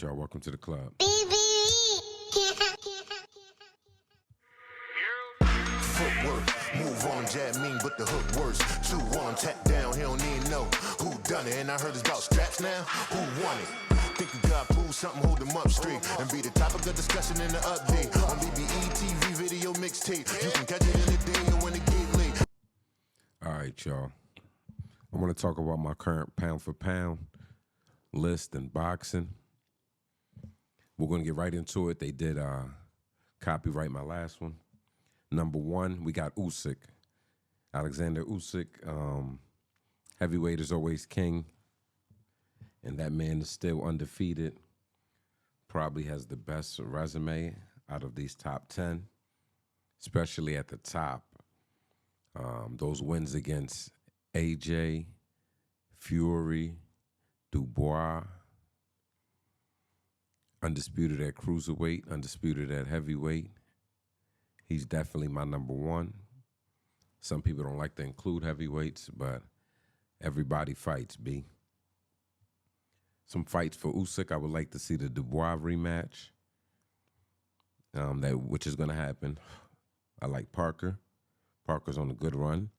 y'all. Welcome to the club. Footwork, move on, jab mean, but the hook worse. 2-1, tap down, he don't even know who done it. And I heard it's about scraps now, who won it? Think you got pull something, hold them up straight. And be the topic of discussion in the update. On BBE TV video mixtape. You can catch it in the day or when it get late. All right, y'all. I want to talk about my current pound for pound list in boxing. We're going to get right into it. They did copyright my last one. Number 1, we got Usyk. Alexander Usyk. Heavyweight is always king. And that man is still undefeated. Probably has the best resume out of these top 10, especially at the top. Those wins against AJ, Fury, Dubois, undisputed at cruiserweight, undisputed at heavyweight. He's definitely my number 1. Some people don't like to include heavyweights, but everybody fights, B. Some fights for Usyk. I would like to see the Dubois rematch, which is going to happen. I like Parker. Parker's on a good run.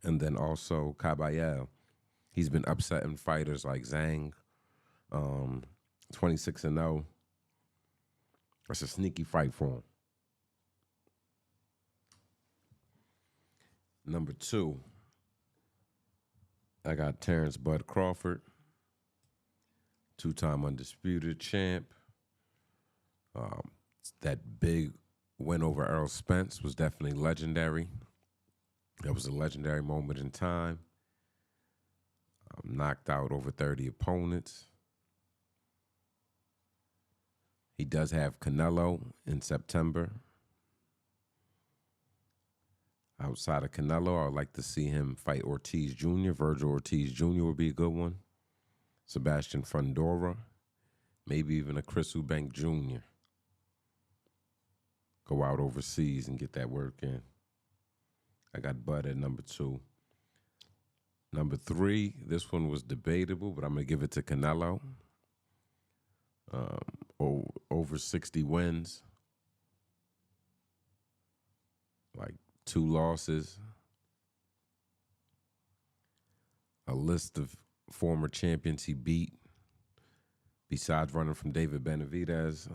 And then also Kabayel. He's been upsetting fighters like Zhang, 26-0. That's a sneaky fight for him. Number 2, I got Terrence Bud Crawford, 2-time undisputed champ. That big win over Errol Spence was definitely legendary. That was a legendary moment in time. Knocked out over 30 opponents. He does have Canelo in September. Outside of Canelo, I would like to see him fight Ortiz Jr. Virgil Ortiz Jr. would be a good one. Sebastian Fundora. Maybe even a Chris Eubank Jr. Go out overseas and get that work in. I got Bud at number 2. Number 3, this one was debatable, but I'm going to give it to Canelo. Over 60 wins. Like 2 losses. A list of former champions he beat. Besides running from David Benavidez,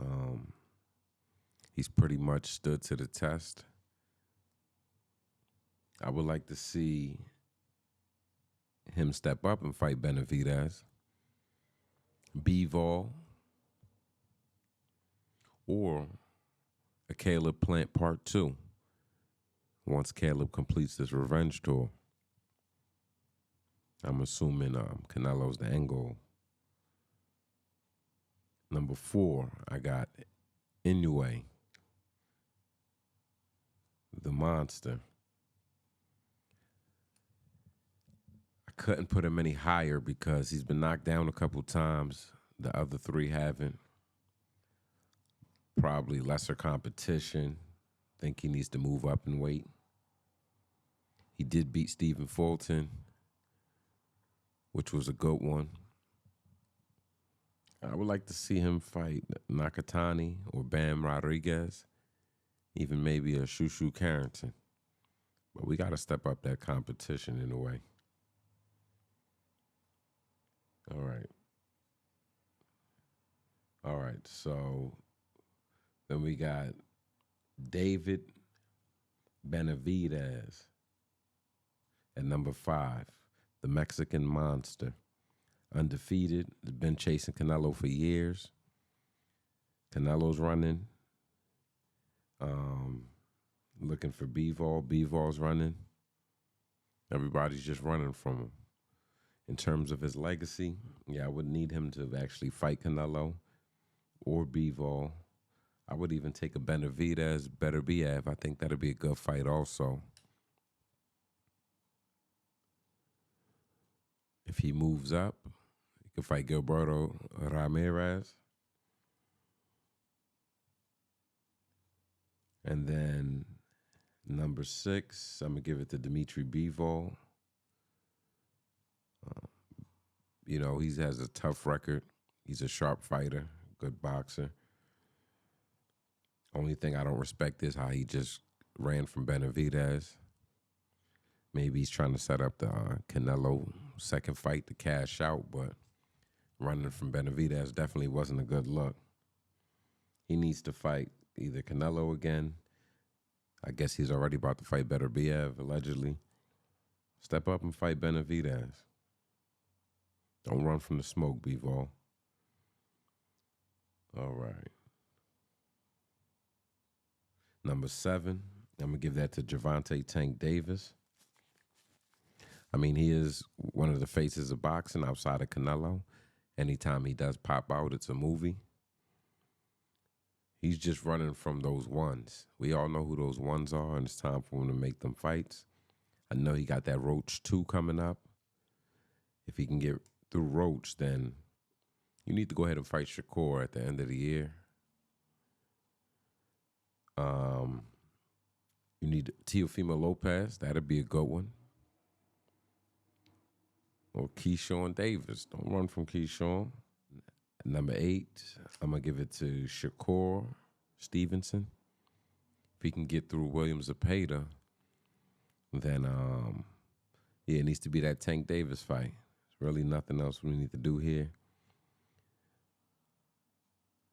he's pretty much stood to the test. I would like to see him step up and fight Benavidez, Bivol, or a Caleb Plant Part 2 once Caleb completes this revenge tour. I'm assuming Canelo's the end goal. Number 4, I got Inoue, the monster. Couldn't put him any higher because he's been knocked down a couple times. The other 3 haven't. Probably lesser competition. Think he needs to move up in weight. He did beat Stephen Fulton, which was a good one. I would like to see him fight Nakatani or Bam Rodriguez, even maybe a Shushu Carrington. But we got to step up that competition in a way. All right, so then we got David Benavidez at number 5, the Mexican monster. Undefeated, been chasing Canelo for years. Canelo's running. Looking for Bivol. Bivol's running. Everybody's just running from him. In terms of his legacy, yeah, I would need him to actually fight Canelo or Bivol. I would even take a Benavidez, Beterbiev. I think that'd be a good fight also. If he moves up, he could fight Gilberto Ramirez. And then number 6, I'm going to give it to Dimitri Bivol. You know, he has a tough record. He's a sharp fighter, good boxer. Only thing I don't respect is how he just ran from Benavidez. Maybe he's trying to set up the Canelo second fight to cash out, but running from Benavidez definitely wasn't a good look. He needs to fight either Canelo again. I guess he's already about to fight Beterbiev, allegedly. Step up and fight Benavidez. Don't run from the smoke, Bivol. All right. Number 7, I'm going to give that to Gervonta Tank Davis. I mean, he is one of the faces of boxing outside of Canelo. Anytime he does pop out, it's a movie. He's just running from those ones. We all know who those ones are, and it's time for him to make them fights. I know he got that Roach 2 coming up. If he can get through Roach, then you need to go ahead and fight Shakur at the end of the year. You need Teofimo Lopez. That'd be a good one. Or Keyshawn Davis. Don't run from Keyshawn. Number 8, I'm going to give it to Shakur Stevenson. If he can get through William Zepeda, then, it needs to be that Tank Davis fight. There's really nothing else we need to do here.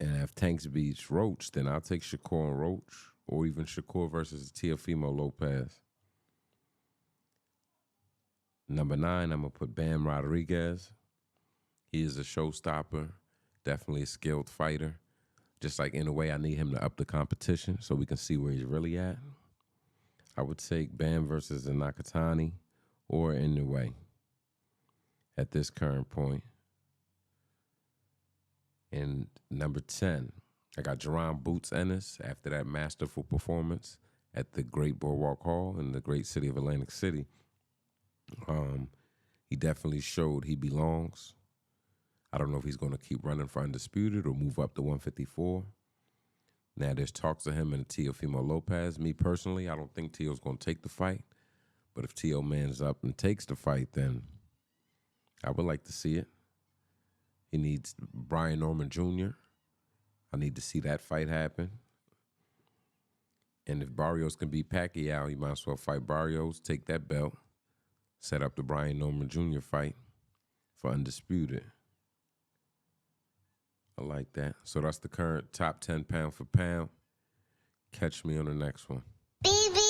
And if Tanks beats Roach, then I'll take Shakur and Roach, or even Shakur versus Teofimo Lopez. Number 9, I'm going to put Bam Rodriguez. He is a showstopper, definitely a skilled fighter. Just like in a way, I need him to up the competition so we can see where he's really at. I would take Bam versus Nakatani or Inoue at this current point. And number 10, I got Jerron Boots Ennis after that masterful performance at the Great Boardwalk Hall in the great city of Atlantic City. He definitely showed he belongs. I don't know if he's going to keep running for Undisputed or move up to 154. Now, there's talks of him and Teofimo Lopez. Me personally, I don't think Teo's going to take the fight. But if Teo mans up and takes the fight, then I would like to see it. He needs Brian Norman Jr. I need to see that fight happen. And if Barrios can beat Pacquiao, you might as well fight Barrios, take that belt, set up the Brian Norman Jr. fight for Undisputed. I like that. So that's the current top 10 pound for pound. Catch me on the next one. BB.